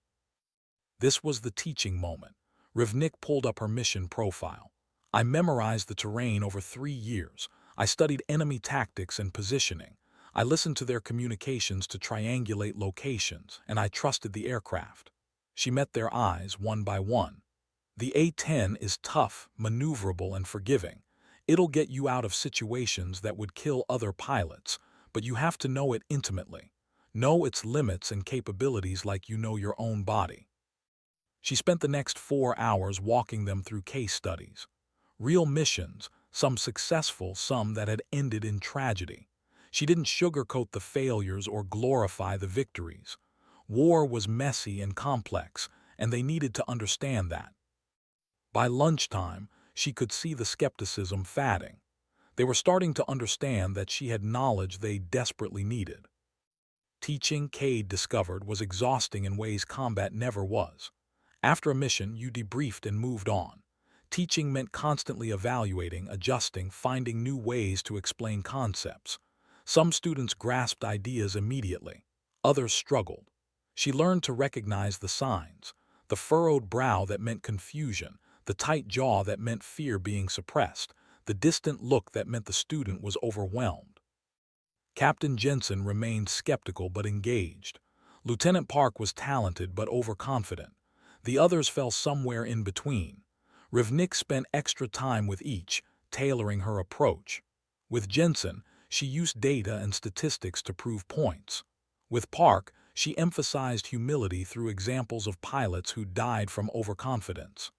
This was the teaching moment. Rivnik pulled up her mission profile. "I memorized the terrain over 3 years. I studied enemy tactics and positioning. I listened to their communications to triangulate locations, and I trusted the aircraft." She met their eyes one by one. The A-10 is tough, maneuverable, and forgiving. It'll get you out of situations that would kill other pilots, but you have to know it intimately. Know its limits and capabilities like you know your own body. She spent the next 4 hours walking them through case studies. Real missions, some successful, some that had ended in tragedy. She didn't sugarcoat the failures or glorify the victories. War was messy and complex, and they needed to understand that. By lunchtime, she could see the skepticism fading. They were starting to understand that she had knowledge they desperately needed. Teaching, Cade discovered, was exhausting in ways combat never was. After a mission, you debriefed and moved on. Teaching meant constantly evaluating, adjusting, finding new ways to explain concepts. Some students grasped ideas immediately. Others struggled. She learned to recognize the signs: the furrowed brow that meant confusion, the tight jaw that meant fear being suppressed, the distant look that meant the student was overwhelmed. Captain Jensen remained skeptical but engaged. Lieutenant Park was talented but overconfident. The others fell somewhere in between. Rivnik spent extra time with each, tailoring her approach. With Jensen, she used data and statistics to prove points. With Park, she emphasized humility through examples of pilots who died from overconfidence.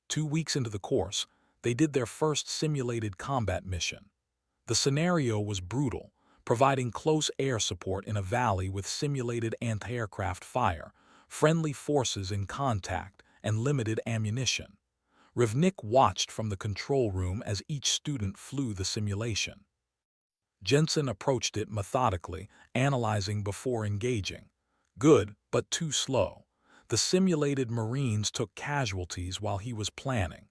2 weeks into the course, they did their first simulated combat mission. The scenario was brutal, providing close air support in a valley with simulated anti-aircraft fire, friendly forces in contact, and limited ammunition. Rivnik watched from the control room as each student flew the simulation. Jensen approached it methodically, analyzing before engaging. Good, but too slow. The simulated Marines took casualties while he was planning.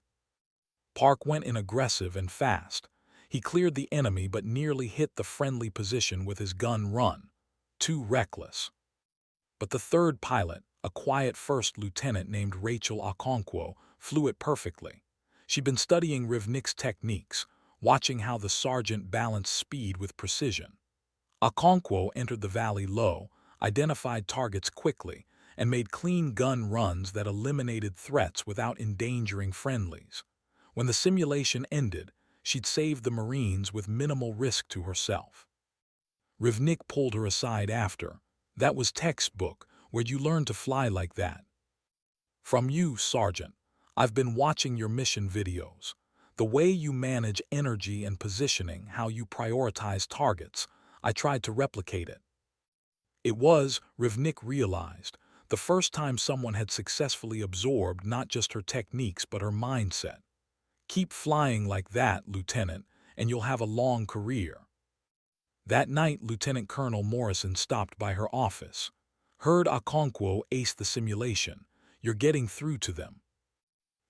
Park went in aggressive and fast. He cleared the enemy but nearly hit the friendly position with his gun run. Too reckless. But the third pilot, a quiet first lieutenant named Rachel Okonkwo, flew it perfectly. She'd been studying Rivnik's techniques, watching how the sergeant balanced speed with precision. Okonkwo entered the valley low, identified targets quickly, and made clean gun runs that eliminated threats without endangering friendlies. When the simulation ended, she'd saved the Marines with minimal risk to herself. Rivnik pulled her aside after. "That was textbook. Where'd you learn to fly like that?" "From you, Sergeant. I've been watching your mission videos. The way you manage energy and positioning, how you prioritize targets, I tried to replicate it." It was, Rivnik realized, the first time someone had successfully absorbed not just her techniques but her mindset. "Keep flying like that, Lieutenant, and you'll have a long career." That night, Lieutenant Colonel Morrison stopped by her office. "Heard Okonkwo ace the simulation. You're getting through to them."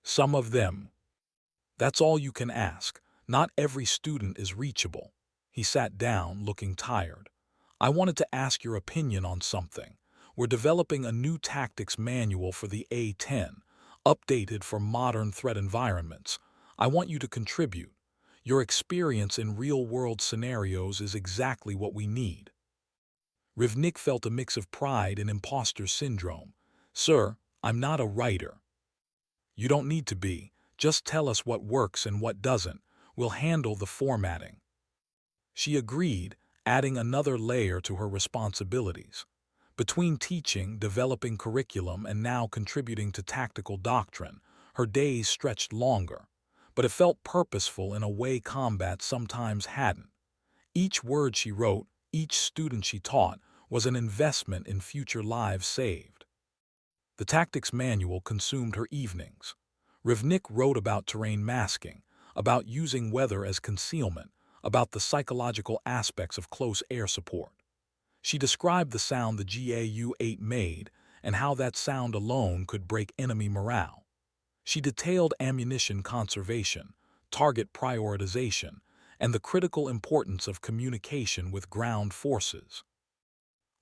"Some of them." "That's all you can ask. Not every student is reachable." He sat down, looking tired. "I wanted to ask your opinion on something. We're developing a new tactics manual for the A-10, updated for modern threat environments. I want you to contribute. Your experience in real-world scenarios is exactly what we need." Rivnik felt a mix of pride and imposter syndrome. "Sir, I'm not a writer." "You don't need to be. Just tell us what works and what doesn't. We'll handle the formatting." She agreed, adding another layer to her responsibilities. Between teaching, developing curriculum, and now contributing to tactical doctrine, her days stretched longer. But it felt purposeful in a way combat sometimes hadn't. Each word she wrote, each student she taught, was an investment in future lives saved. The tactics manual consumed her evenings. Rivnik wrote about terrain masking, about using weather as concealment, about the psychological aspects of close air support. She described the sound the GAU-8 made and how that sound alone could break enemy morale. She detailed ammunition conservation, target prioritization, and the critical importance of communication with ground forces.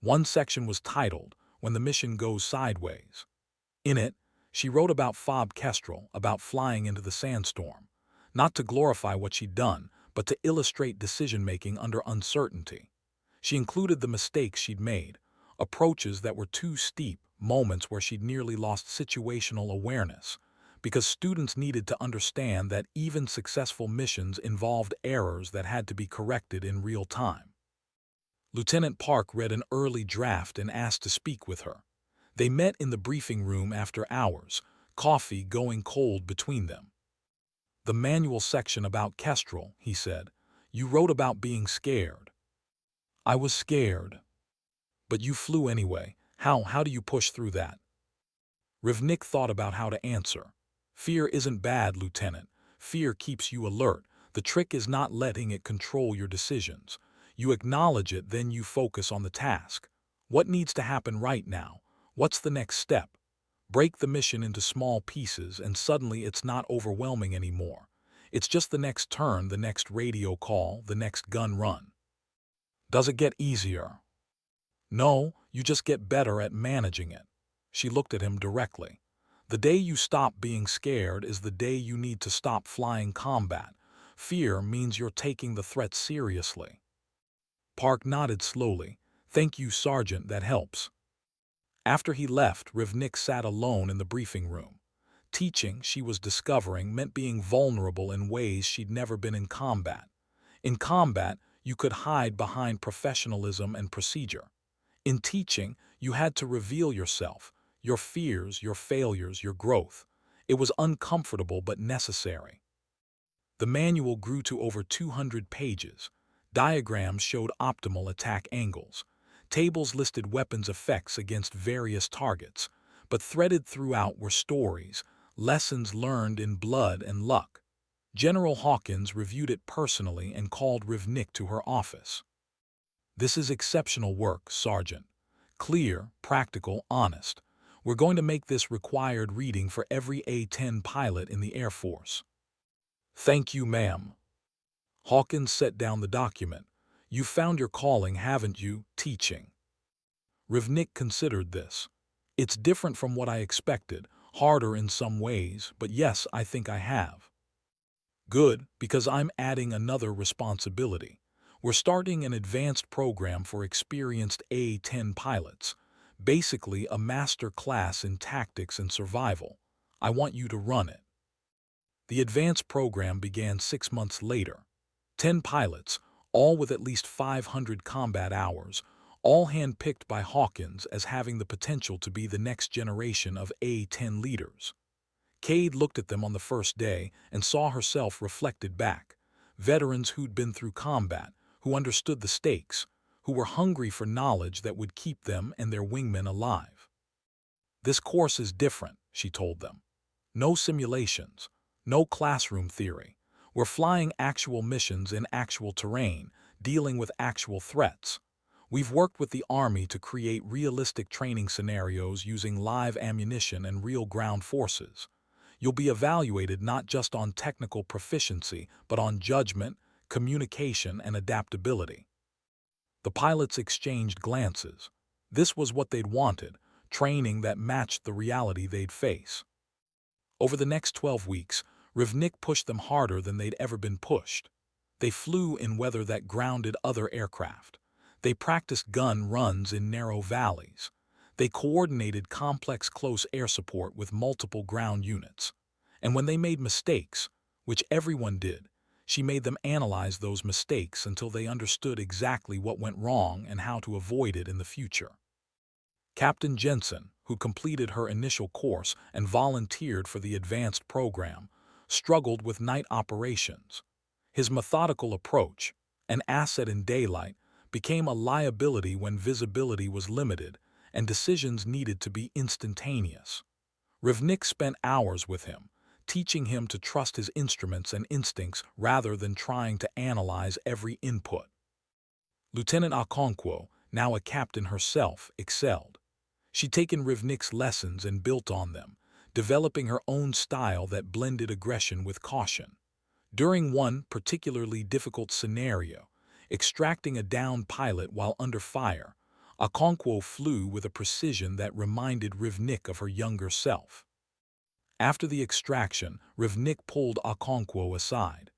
One section was titled, "When the Mission Goes Sideways." In it, she wrote about fob kestrel, about flying into the sandstorm, not to glorify what she'd done, but to illustrate decision-making under uncertainty. She included the mistakes she'd made, approaches that were too steep, moments where she'd nearly lost situational awareness, because students needed to understand that even successful missions involved errors that had to be corrected in real time. Lieutenant Park read an early draft and asked to speak with her. They met in the briefing room after hours, coffee going cold between them. "The manual section about kestrel," he said. "You wrote about being scared." "I was scared." "But you flew anyway. How do you push through that?" Rivnik thought about how to answer. "Fear isn't bad, Lieutenant. Fear keeps you alert. The trick is not letting it control your decisions. You acknowledge it, then you focus on the task. What needs to happen right now? What's the next step? Break the mission into small pieces, and suddenly it's not overwhelming anymore. It's just the next turn, the next radio call, the next gun run." "Does it get easier?" "No, you just get better at managing it." She looked at him directly. "The day you stop being scared is the day you need to stop flying combat. Fear means you're taking the threat seriously." Park nodded slowly. "Thank you, Sergeant, that helps." After he left, Rivnik sat alone in the briefing room. Teaching, she was discovering, meant being vulnerable in ways she'd never been in combat. In combat, you could hide behind professionalism and procedure. In teaching, you had to reveal yourself, your fears, your failures, your growth. It was uncomfortable but necessary. The manual grew to over 200 pages. Diagrams showed optimal attack angles. Tables listed weapons effects against various targets, but threaded throughout were stories, lessons learned in blood and luck. General Hawkins reviewed it personally and called Rivnik to her office. "This is exceptional work, Sergeant. Clear, practical, honest. We're going to make this required reading for every A-10 pilot in the Air Force." "Thank you, ma'am." Hawkins set down the document. "You found your calling, haven't you, teaching?" Rivnik considered this. "It's different from what I expected, harder in some ways, but yes, I think I have." "Good, because I'm adding another responsibility. We're starting an advanced program for experienced A-10 pilots, basically a master class in tactics and survival. I want you to run it." The advanced program began 6 months later. 10 pilots, all with at least 500 combat hours, all handpicked by Hawkins as having the potential to be the next generation of A-10 leaders. Cade looked at them on the first day and saw herself reflected back. Veterans who'd been through combat, who understood the stakes, who were hungry for knowledge that would keep them and their wingmen alive. "This course is different," she told them. "No simulations, no classroom theory. We're flying actual missions in actual terrain, dealing with actual threats. We've worked with the Army to create realistic training scenarios using live ammunition and real ground forces. You'll be evaluated not just on technical proficiency, but on judgment, communication, and adaptability." The pilots exchanged glances. This was what they'd wanted, training that matched the reality they'd face. Over the next 12 weeks, Rivnik pushed them harder than they'd ever been pushed. They flew in weather that grounded other aircraft. They practiced gun runs in narrow valleys. They coordinated complex close air support with multiple ground units. And when they made mistakes, which everyone did, she made them analyze those mistakes until they understood exactly what went wrong and how to avoid it in the future. Captain Jensen, who completed her initial course and volunteered for the advanced program, struggled with night operations. His methodical approach, an asset in daylight, became a liability when visibility was limited, and decisions needed to be instantaneous. Rivnik spent hours with him, teaching him to trust his instruments and instincts rather than trying to analyze every input. Lieutenant Okonkwo, now a captain herself, excelled. She'd taken Rivnik's lessons and built on them, developing her own style that blended aggression with caution. During one particularly difficult scenario, extracting a downed pilot while under fire, Okonkwo flew with a precision that reminded Rivnik of her younger self. After the extraction, Rivnik pulled Okonkwo aside.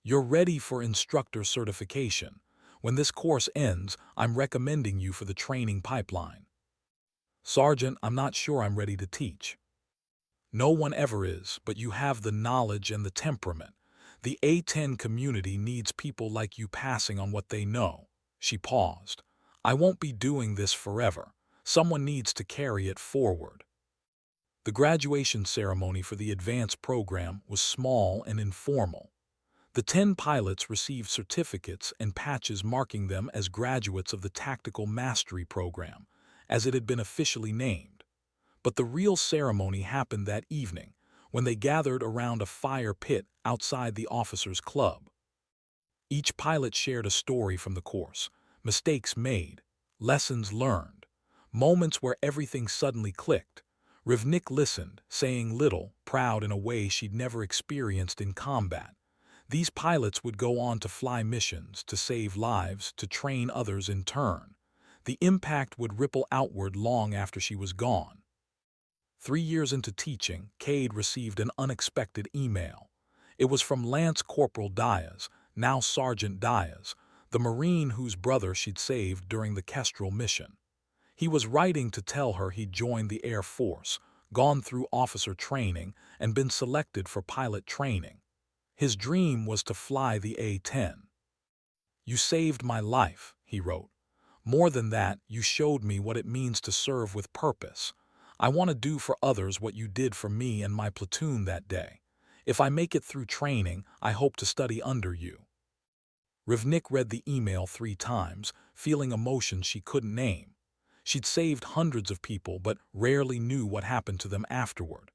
"You're ready for instructor certification. When this course ends, I'm recommending you for the training pipeline." "Sergeant, I'm not sure I'm ready to teach." "No one ever is, but you have the knowledge and the temperament. The A-10 community needs people like you passing on what they know." She paused. "I won't be doing this forever. Someone needs to carry it forward." The graduation ceremony for the advanced program was small and informal. The 10 pilots received certificates and patches marking them as graduates of the Tactical Mastery Program, as it had been officially named. But the real ceremony happened that evening, when they gathered around a fire pit outside the officers' club. Each pilot shared a story from the course, mistakes made, lessons learned, moments where everything suddenly clicked. Rivnik listened, saying little, proud in a way she'd never experienced in combat. These pilots would go on to fly missions, to save lives, to train others in turn. The impact would ripple outward long after she was gone. 3 years into teaching, Cade received an unexpected email. It was from Lance Corporal Diaz, now Sergeant Diaz, the Marine whose brother she'd saved during the Kestrel mission. He was writing to tell her he'd joined the Air Force, gone through officer training, and been selected for pilot training. His dream was to fly the A-10. "You saved my life," he wrote. "More than that, you showed me what it means to serve with purpose. I want to do for others what you did for me and my platoon that day. If I make it through training, I hope to study under you." Rivnik read the email 3 times, feeling emotions she couldn't name. She'd saved hundreds of people but rarely knew what happened to them afterward.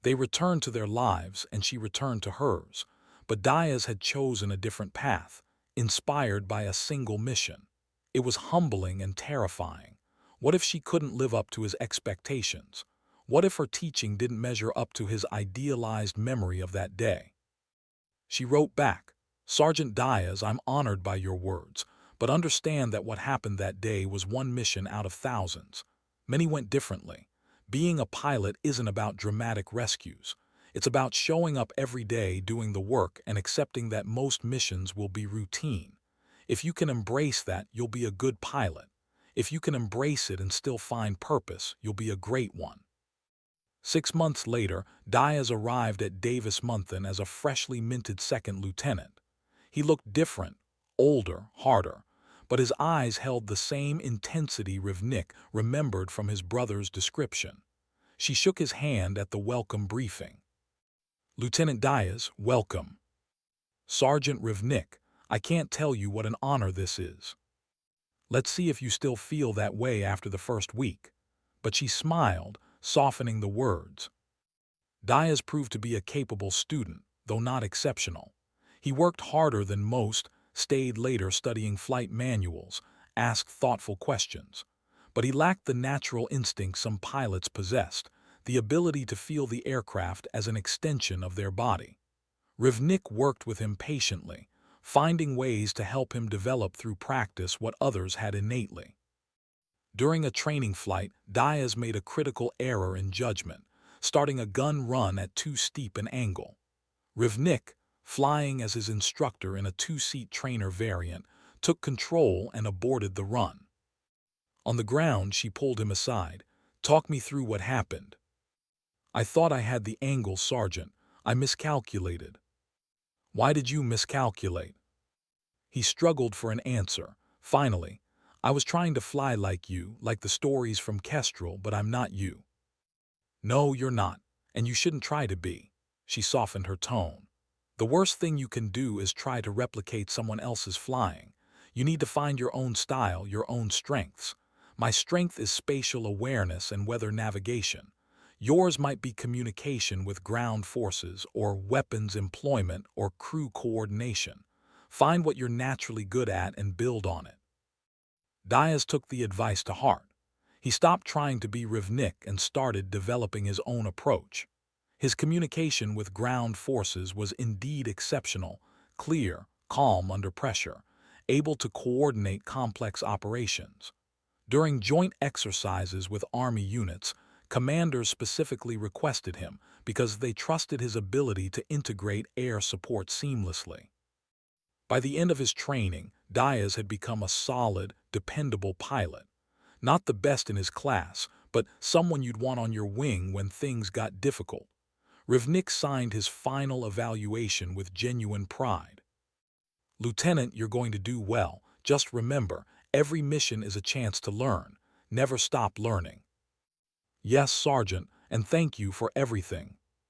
They returned to their lives and she returned to hers. But Diaz had chosen a different path, inspired by a single mission. It was humbling and terrifying. What if she couldn't live up to his expectations? What if her teaching didn't measure up to his idealized memory of that day? She wrote back, "Sergeant Diaz, I'm honored by your words, but understand that what happened that day was one mission out of thousands. Many went differently. Being a pilot isn't about dramatic rescues. It's about showing up every day, doing the work, and accepting that most missions will be routine. If you can embrace that, you'll be a good pilot. If you can embrace it and still find purpose, you'll be a great one." 6 months later, Diaz arrived at Davis-Monthan as a freshly minted second lieutenant. He looked different, older, harder, but his eyes held the same intensity Rivnik remembered from his brother's description. She shook his hand at the welcome briefing. "Lieutenant Diaz, welcome." "Sergeant Rivnik, I can't tell you what an honor this is." "Let's see if you still feel that way after the first week." But she smiled, softening the words. Diaz proved to be a capable student, though not exceptional. He worked harder than most, stayed later studying flight manuals, asked thoughtful questions. But he lacked the natural instinct some pilots possessed, the ability to feel the aircraft as an extension of their body. Rivnik worked with him patiently, finding ways to help him develop through practice what others had innately. During a training flight, Diaz made a critical error in judgment, starting a gun run at too steep an angle. Rivnik, flying as his instructor in a 2-seat trainer variant, took control and aborted the run. On the ground, she pulled him aside. "Talk me through what happened." "I thought I had the angle, Sergeant. I miscalculated." "Why did you miscalculate?" He struggled for an answer. Finally, "I was trying to fly like you, like the stories from Kestrel, but I'm not you." "No, you're not, and you shouldn't try to be." She softened her tone. "The worst thing you can do is try to replicate someone else's flying. You need to find your own style, your own strengths. My strength is spatial awareness and weather navigation. Yours might be communication with ground forces or weapons employment or crew coordination. Find what you're naturally good at and build on it. Diaz took the advice to heart. He stopped trying to be Rivnik and started developing his own approach. His communication with ground forces was indeed exceptional, clear, calm under pressure, able to coordinate complex operations. During joint exercises with Army units, commanders specifically requested him because they trusted his ability to integrate air support seamlessly. By the end of his training, Diaz had become a solid, dependable pilot. Not the best in his class, but someone you'd want on your wing when things got difficult. Rivnik signed his final evaluation with genuine pride. "Lieutenant, you're going to do well. Just remember, every mission is a chance to learn. Never stop learning." "Yes, Sergeant, and thank you for everything."